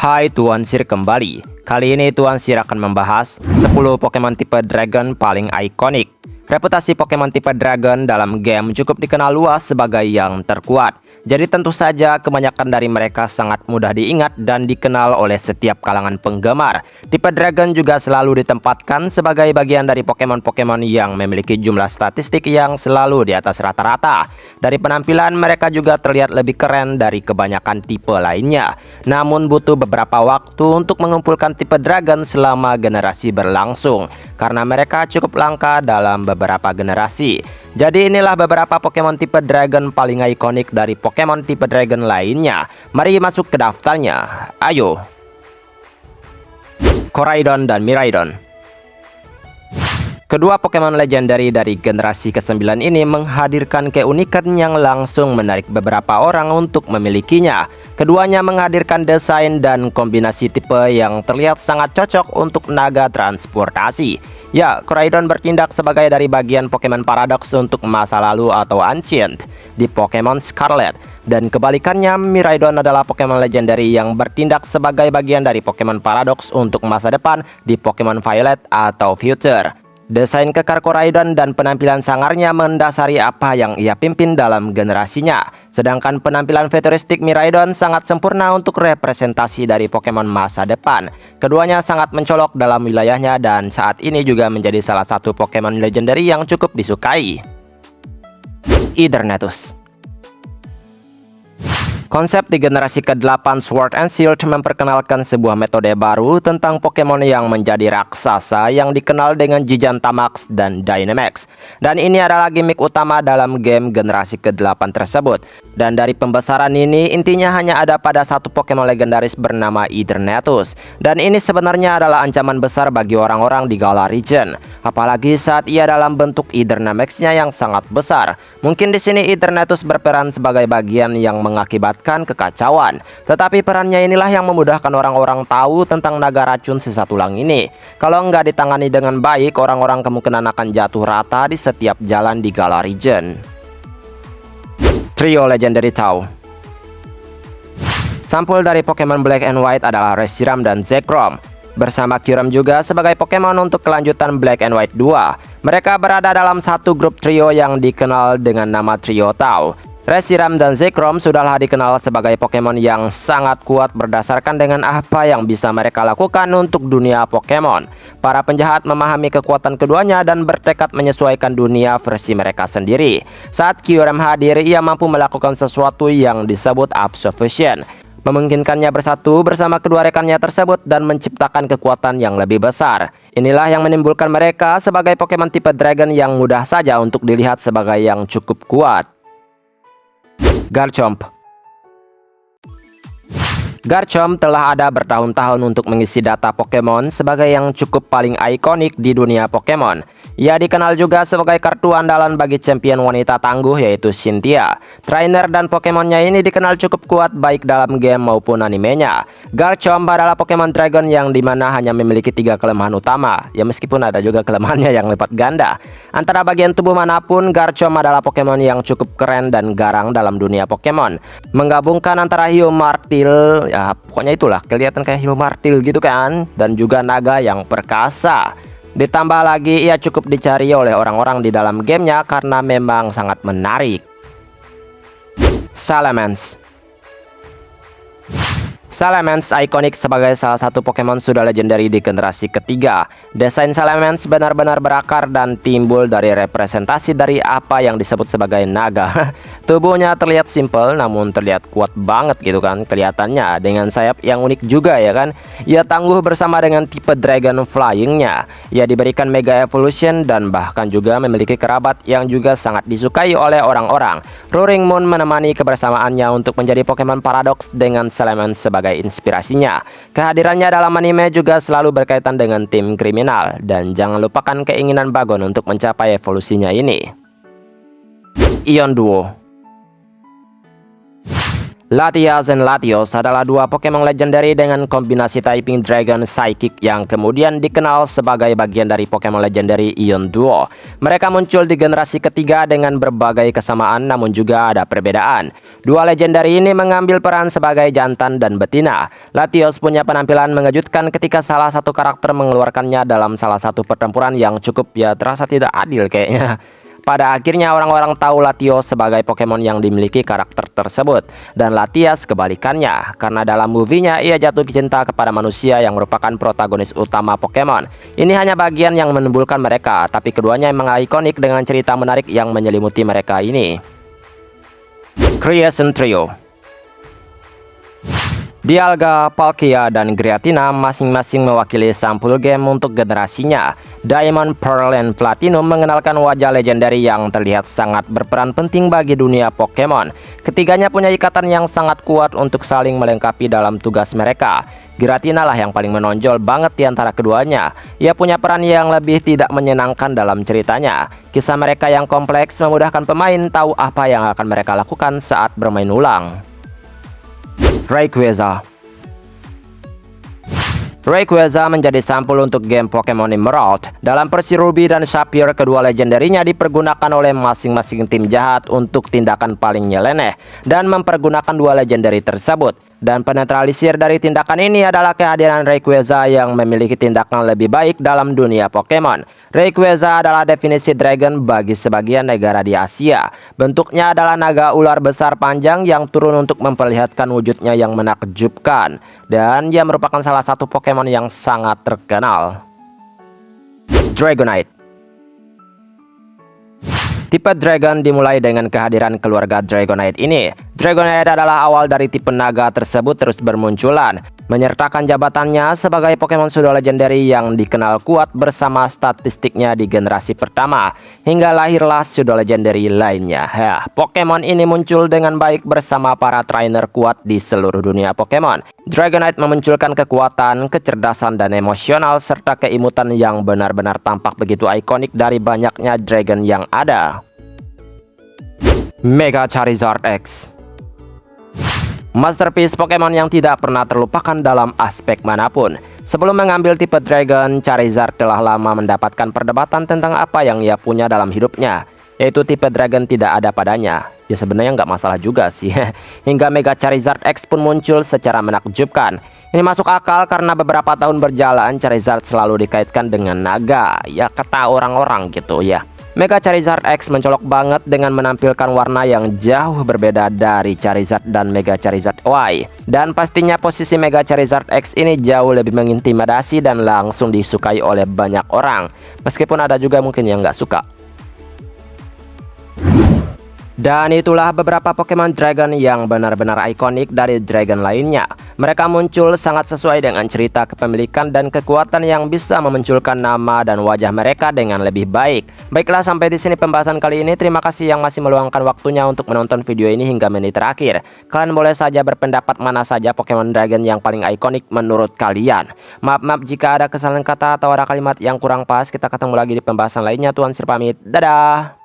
Hai Tuan Sir kembali. Kali ini Tuan Sir akan membahas 10 Pokemon tipe Dragon paling ikonik. Reputasi Pokemon tipe Dragon dalam game cukup dikenal luas sebagai yang terkuat. Jadi tentu saja kebanyakan dari mereka sangat mudah diingat dan dikenal oleh setiap kalangan penggemar. Tipe Dragon juga selalu ditempatkan sebagai bagian dari Pokemon-Pokemon yang memiliki jumlah statistik yang selalu di atas rata-rata. Dari penampilan mereka juga terlihat lebih keren dari kebanyakan tipe lainnya. Namun butuh beberapa waktu untuk mengumpulkan tipe Dragon selama generasi berlangsung, karena mereka cukup langka dalam beberapa generasi. Jadi inilah beberapa Pokemon tipe Dragon paling ikonik dari Pokemon tipe Dragon lainnya. Mari masuk ke daftarnya. Ayo. Koraidon dan Miraidon. Kedua Pokemon legendary dari generasi ke-9 ini menghadirkan keunikan yang langsung menarik beberapa orang untuk memilikinya. Keduanya menghadirkan desain dan kombinasi tipe yang terlihat sangat cocok untuk naga transportasi. Ya, Koraidon bertindak sebagai dari bagian Pokemon Paradox untuk masa lalu atau Ancient di Pokemon Scarlet. Dan kebalikannya, Miraidon adalah Pokemon legendary yang bertindak sebagai bagian dari Pokemon Paradox untuk masa depan di Pokemon Violet atau Future. Desain kekar Koraidon dan penampilan sangarnya mendasari apa yang ia pimpin dalam generasinya. Sedangkan penampilan futuristik Miraidon sangat sempurna untuk representasi dari Pokemon masa depan. Keduanya sangat mencolok dalam wilayahnya dan saat ini juga menjadi salah satu Pokemon legendary yang cukup disukai. Eternatus. Konsep di generasi ke-8 Sword and Shield memperkenalkan sebuah metode baru tentang Pokemon yang menjadi raksasa yang dikenal dengan Gigantamax dan Dynamax. Dan ini adalah gimmick utama dalam game generasi ke-8 tersebut. Dan dari pembesaran ini intinya hanya ada pada satu Pokemon legendaris bernama Eternatus. Dan ini sebenarnya adalah ancaman besar bagi orang-orang di Galar Region. Apalagi saat ia dalam bentuk Dynamax-nya yang sangat besar. Mungkin di sini Eternatus berperan sebagai bagian yang mengakibatkan kekacauan. Tetapi perannya inilah yang memudahkan orang-orang tahu tentang naga racun sisa tulang ini. Kalau nggak ditangani dengan baik, orang-orang kemungkinan akan jatuh rata di setiap jalan di Galar Region. Trio Legendary Tau. Sampul dari Pokemon Black and White adalah Reshiram dan Zekrom, bersama Kyurem juga sebagai Pokemon untuk kelanjutan Black and White 2. Mereka berada dalam satu grup trio yang dikenal dengan nama Trio Tau. Reshiram dan Zekrom sudahlah dikenal sebagai Pokemon yang sangat kuat berdasarkan dengan apa yang bisa mereka lakukan untuk dunia Pokemon. Para penjahat memahami kekuatan keduanya dan bertekad menyesuaikan dunia versi mereka sendiri. Saat Kyurem hadir, ia mampu melakukan sesuatu yang disebut Absolution, memungkinkannya bersatu bersama kedua rekannya tersebut dan menciptakan kekuatan yang lebih besar. Inilah yang menimbulkan mereka sebagai Pokemon tipe Dragon yang mudah saja untuk dilihat sebagai yang cukup kuat. Garchomp. Garchomp telah ada bertahun-tahun untuk mengisi data Pokemon sebagai yang cukup paling ikonik di dunia Pokemon. Ia dikenal juga sebagai kartu andalan bagi champion wanita tangguh yaitu Cynthia. Trainer dan Pokemonnya ini dikenal cukup kuat baik dalam game maupun animenya. Garchomp adalah Pokemon Dragon yang dimana hanya memiliki 3 kelemahan utama. Ya meskipun ada juga kelemahannya yang lipat ganda. Antara bagian tubuh manapun, Garchomp adalah Pokemon yang cukup keren dan garang dalam dunia Pokemon. Menggabungkan antara hiu martil, ya pokoknya itulah, kelihatan kayak hiu martil gitu kan, dan juga naga yang perkasa. Ditambah lagi ia cukup dicari oleh orang-orang di dalam gamenya karena memang sangat menarik. Salamence. Salamence ikonik sebagai salah satu Pokemon sudah legendary di generasi ketiga. Desain Salamence benar-benar berakar dan timbul dari representasi dari apa yang disebut sebagai naga. Tubuhnya terlihat simple namun terlihat kuat banget gitu kan kelihatannya, dengan sayap yang unik juga ya kan. Ia tangguh bersama dengan tipe Dragon Flying-nya. Ia diberikan Mega Evolution dan bahkan juga memiliki kerabat yang juga sangat disukai oleh orang-orang. Roaring Moon menemani kebersamaannya untuk menjadi Pokemon Paradox dengan Salamence sebagai inspirasinya. Kehadirannya dalam anime juga selalu berkaitan dengan tim kriminal, dan jangan lupakan keinginan Bagon untuk mencapai evolusinya ini. Ion Duo. Latias dan Latios adalah dua Pokemon legendary dengan kombinasi typing Dragon Psychic yang kemudian dikenal sebagai bagian dari Pokemon legendary Ion Duo. Mereka muncul di generasi ketiga dengan berbagai kesamaan namun juga ada perbedaan. Dua legendary ini mengambil peran sebagai jantan dan betina. Latios punya penampilan mengejutkan ketika salah satu karakter mengeluarkannya dalam salah satu pertempuran yang cukup terasa tidak adil kayaknya. Pada akhirnya orang-orang tahu Latios sebagai Pokemon yang dimiliki karakter tersebut. Dan Latias kebalikannya, karena dalam movie-nya ia jatuh cinta kepada manusia yang merupakan protagonis utama Pokemon. Ini hanya bagian yang menimbulkan mereka, tapi keduanya memang ikonik dengan cerita menarik yang menyelimuti mereka ini. Creation Trio. Dialga, Palkia, dan Giratina masing-masing mewakili sampul game untuk generasinya. Diamond, Pearl, dan Platinum mengenalkan wajah legendary yang terlihat sangat berperan penting bagi dunia Pokemon. Ketiganya punya ikatan yang sangat kuat untuk saling melengkapi dalam tugas mereka. Giratina lah yang paling menonjol banget di antara keduanya. Ia punya peran yang lebih tidak menyenangkan dalam ceritanya. Kisah mereka yang kompleks memudahkan pemain tahu apa yang akan mereka lakukan saat bermain ulang. Rayquaza. Rayquaza menjadi sampul untuk game Pokemon Emerald. Dalam versi Ruby dan Sapphire, kedua legendarinya dipergunakan oleh masing-masing tim jahat untuk tindakan paling nyeleneh dan mempergunakan dua legendary tersebut. Dan penetralisir dari tindakan ini adalah kehadiran Rayquaza yang memiliki tindakan lebih baik dalam dunia Pokemon. Rayquaza adalah definisi dragon bagi sebagian negara di Asia. Bentuknya adalah naga ular besar panjang yang turun untuk memperlihatkan wujudnya yang menakjubkan. Dan dia merupakan salah satu Pokemon yang sangat terkenal. Dragonite. Tipe Dragon dimulai dengan kehadiran keluarga Dragonite ini. Dragonite adalah awal dari tipe naga tersebut terus bermunculan, menyertakan jabatannya sebagai Pokemon pseudo legendary yang dikenal kuat bersama statistiknya di generasi pertama, hingga lahirlah pseudo legendary lainnya. Pokemon ini muncul dengan baik bersama para trainer kuat di seluruh dunia Pokemon. Dragonite memunculkan kekuatan, kecerdasan, dan emosional serta keimutan yang benar-benar tampak begitu ikonik dari banyaknya dragon yang ada. Mega Charizard X. Masterpiece Pokemon yang tidak pernah terlupakan dalam aspek manapun. Sebelum mengambil tipe Dragon, Charizard telah lama mendapatkan perdebatan tentang apa yang ia punya dalam hidupnya, yaitu tipe Dragon tidak ada padanya. Ya sebenarnya nggak masalah juga sih. Hingga Mega Charizard X pun muncul secara menakjubkan. Ini masuk akal karena beberapa tahun berjalan Charizard selalu dikaitkan dengan naga. Ya kata orang-orang gitu ya. Mega Charizard X mencolok banget dengan menampilkan warna yang jauh berbeda dari Charizard dan Mega Charizard Y. Dan pastinya posisi Mega Charizard X ini jauh lebih mengintimidasi dan langsung disukai oleh banyak orang. Meskipun ada juga mungkin yang nggak suka. Dan itulah beberapa Pokemon Dragon yang benar-benar ikonik dari Dragon lainnya. Mereka muncul sangat sesuai dengan cerita kepemilikan dan kekuatan yang bisa memunculkan nama dan wajah mereka dengan lebih baik. Baiklah, sampai di sini pembahasan kali ini. Terima kasih yang masih meluangkan waktunya untuk menonton video ini hingga menit terakhir. Kalian boleh saja berpendapat mana saja Pokemon Dragon yang paling ikonik menurut kalian. Maaf jika ada kesalahan kata atau ada kalimat yang kurang pas. Kita ketemu lagi di pembahasan lainnya. Tuan Sir pamit. Dadah.